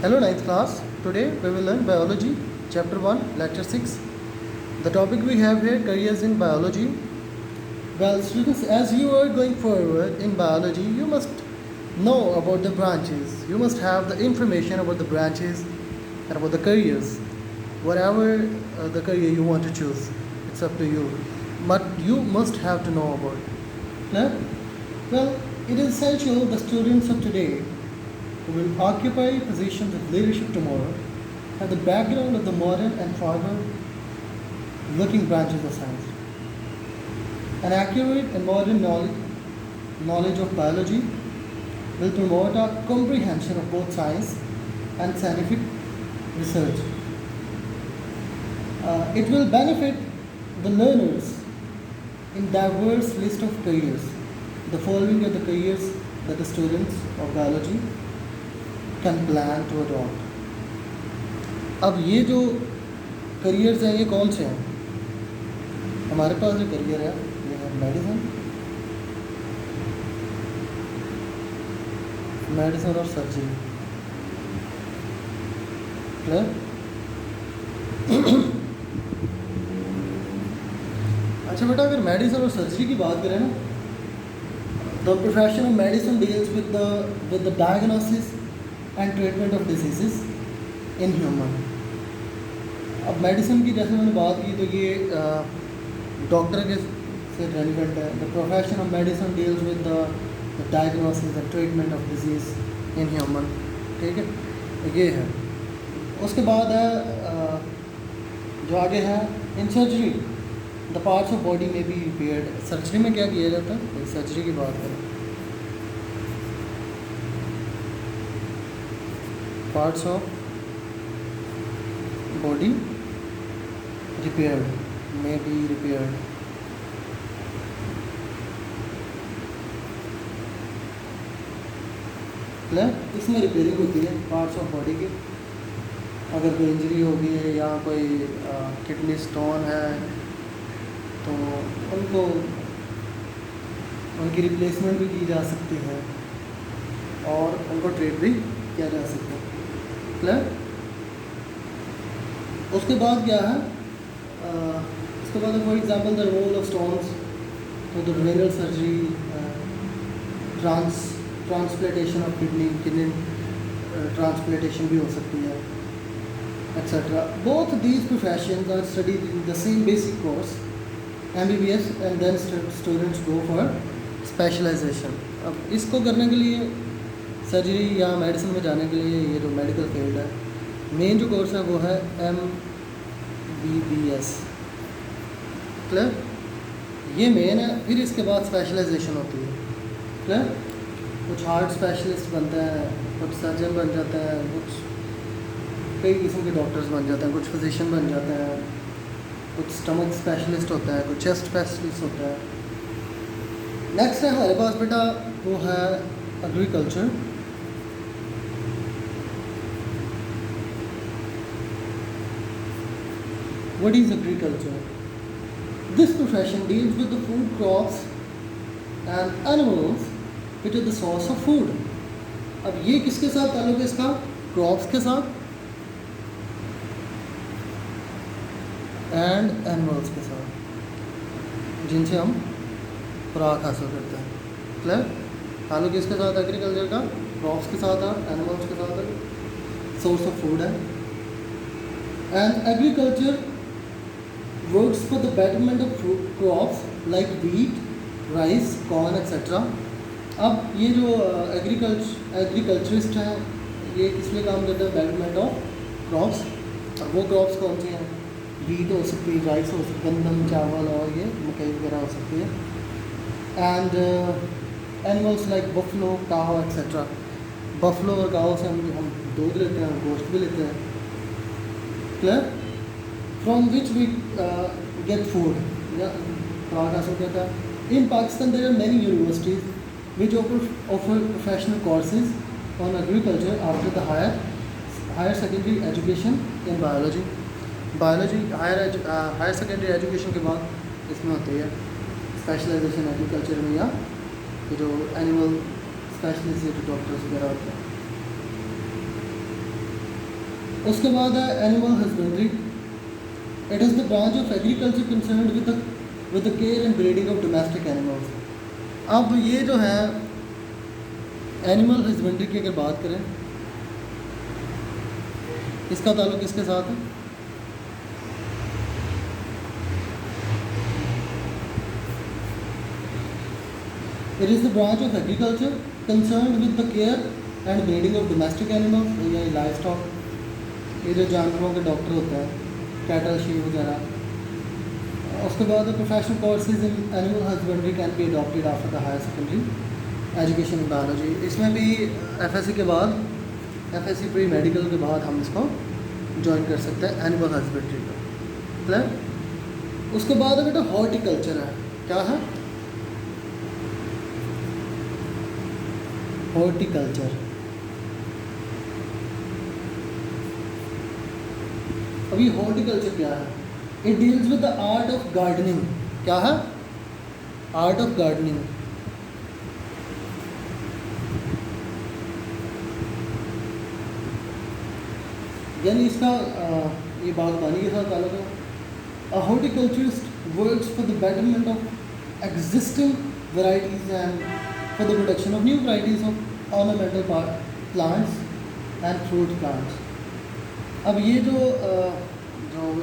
Hello ninth class. Today we will learn biology chapter 1 lecture 6. The topic we have here careers in biology. Well students, as you are going forward in biology, you must know about the branches. You must have the information about the branches and about the careers. Whatever the career you want to choose, it's up to you. But you must have to know about it. Clear? Well, it is essential the students of today who will occupy positions of leadership tomorrow have the background of the modern and forward-looking branches of science. An accurate and modern knowledge of biology will promote a comprehension of both science and scientific research. It will benefit the learners in diverse list of careers. The following are the careers that the students of biology can plan to adopt. अब ये जो careers हैं ये कौन से हैं? हमारे पास जो करियर है ये है मेडिसिन और सर्जरी. क्लियर? अच्छा बेटा, अगर मेडिसिन और सर्जरी की बात करें ना, the profession of medicine deals with the diagnosis and treatment of disease in human. अब मेडिसिन की जैसे मैंने बात की तो ये डॉक्टर के से रेलिवेंट है. The profession of medicine deals with the diagnosis and treatment of disease in human. ठीक है, ये है. उसके बाद है जो आगे है in surgery the parts of body में बी रिपेयर्ड. सर्जरी में क्या किया जाता है? सर्जरी की बात करें, पार्ट्स ऑफ बॉडी रिपेयर्ड में बी रिपेयर्ड. इसमें रिपेयरिंग होती है पार्ट्स ऑफ बॉडी की. अगर कोई इंजरी होगी है या कोई किडनी स्टोन है तो उनकी रिप्लेसमेंट भी की जा सकती है और उनको ट्रीट भी किया जा सकता है. क्लियर? उसके बाद क्या है? उसके बाद for example the removal of stones, तो the renal surgery, transplantation of kidney transplantation भी हो सकती है, etcetera. Both these professions are studied in the same basic course MBBS and then students go for specialisation. अब इसको करने के लिए सर्जरी या मेडिसिन में जाने के लिए ये जो मेडिकल फील्ड है, मेन जो कोर्स है वो है MBBS. क्लियर? ये मेन है. फिर इसके बाद स्पेशलाइजेशन होती है. क्लियर? कुछ हार्ट स्पेशलिस्ट बनते हैं, कुछ सर्जन बन जाते हैं, कुछ कई किस्म के डॉक्टर्स बन जाते हैं, कुछ फिजिशियन बन जाते हैं, कुछ स्टमक स्पेशलिस्ट होता है, कुछ चेस्ट स्पेशलिस्ट होता है. नेक्स्ट है हमारे पास बेटा वो है agriculture. What is agriculture? This profession deals with the food crops and animals which are the source of food. अब ये किसके साथ ताल्लुक है इसका? क्रॉप्स के साथ एंड एनिमल्स के साथ, जिनसे हम खुराक हासिल करते हैं. क्लियर? ताल्लुक इसके साथ एग्रीकल्चर का, क्रॉप्स के साथ है, एनिमल्स के साथ है, सोर्स ऑफ फूड है. And agriculture works for the betterment of crops like wheat, rice, corn, etc. अब ये जो एग्रीकल्चरिस्ट हैं ये किस लिए काम करते हैं? Betterment of crops. और वो क्रॉप्स कौन सी हैं? वीट हो सकती है, राइस हो सकती है, गंदम, चावल और ये मकई वगैरह हो सकती है. And animals like buffalo, cow, etcetera. Buffalo और काओ से हम दूध लेते हैं, गोश्त भी लेते हैं. Clear? From which we get food. खुराक हासिल करता है. In Pakistan there are many universities which offer professional courses on agriculture after the higher secondary education in biology. Higher secondary education के बाद इसमें होती है स्पेशलाइजेशन एग्रीकल्चर में या जो एनिमल स्पेशलिस्ट डॉक्टर्स वगैरह होते हैं. उसके बाद है animal husbandry. It is the branch of agriculture concern with the care and breeding of domestic animals. अब ये जो है एनिमल हस्बेंड्री की अगर बात करें, इसका ताल्लुक किसके साथ है? It is the branch of agriculture concern with the care and breeding of domestic animals, या लाइव स्टॉक, ये जो जानवरों के डॉक्टर होते हैं, कैटल, शीप वगैरह। उसके बाद professional courses in animal husbandry can be adopted after the higher secondary education in biology. इसमें भी एफएससी के बाद, एफएससी प्री मेडिकल के बाद हम इसको ज्वाइन कर सकते हैं एनिमल हस्बेंड्री को। क्लियर? उसके बाद बेटा हॉर्टिकल्चर है। क्या है? हॉर्टिकल्चर। अभी हॉर्टिकल्चर क्या है? It deals with the art of gardening. क्या है? Art of gardening. यानी इसका ये बागबानी के साथ ताल्लुक है। A horticulturist works for the betterment of existing varieties and for the production of new varieties of ornamental plants and fruit plants. अब ये जो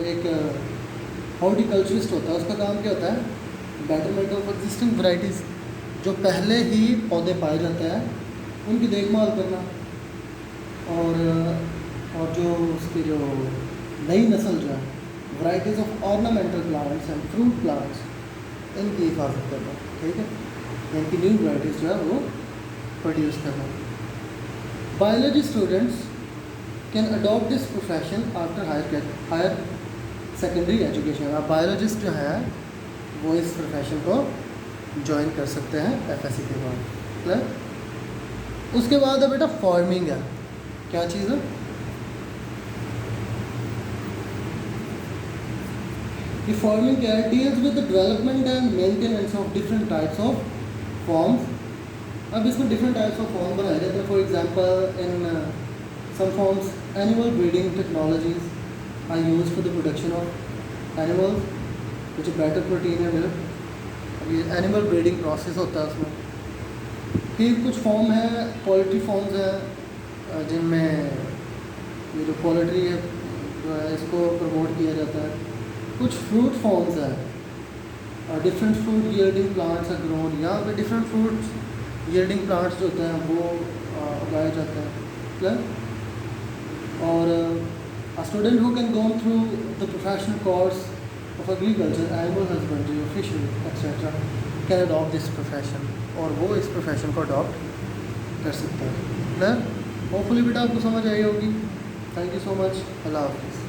एक हॉर्टिकल्चरिस्ट होता है, उसका काम क्या होता है? बेटरमेंट ऑफ एग्जिस्टिंग वेराइटीज़, जो पहले ही पौधे पाए जाते हैं उनकी देखभाल करना, और जो उसकी जो नई नस्ल जो है, varieties of ornamental plants and fruit plants, इनकी हिफाजत करना। ठीक है? इनकी न्यू वैराइटीज़ जो है वो प्रोड्यूस करना। Biology students can adopt this profession after higher secondary education. अब बायोलॉजिस्ट जो है वो इस प्रोफेशन को ज्वाइन कर सकते हैं एफएससी के बाद। क्लियर? उसके बाद है बेटा फार्मिंग है। क्या चीज़ है? ये फार्मिंग क्या है? Deals with the development and maintenance of different types of farms. अब इसमें डिफरेंट टाइप्स ऑफ फॉर्म बनाए जाते हैं। For example in some farms animal breeding technologies are used for the production of animals which are better protein and milk। अब ये animal breeding process होता है उसमें। फिर कुछ फॉर्म है, पोल्ट्री फॉर्म्स हैं, जिनमें ये जो पोल्ट्री है जो है इसको प्रमोट किया जाता है। कुछ फ्रूट फॉर्म्स हैं, different fruit yielding plants are grown. यहाँ पे डिफरेंट फ्रूट यील्डिंग प्लांट्स जो होते हैं वो उगाए जाते हैं। क्लियर? और a student who can go through the professional course of agriculture, animal husbandry or fishery etc. can adopt this profession, और वो इस प्रोफेशन को अडॉप्ट कर सकता है। क्लियर? होपफुली बेटा आपको समझ आई होगी। Thank you so much. अल्लाह हाफिज़।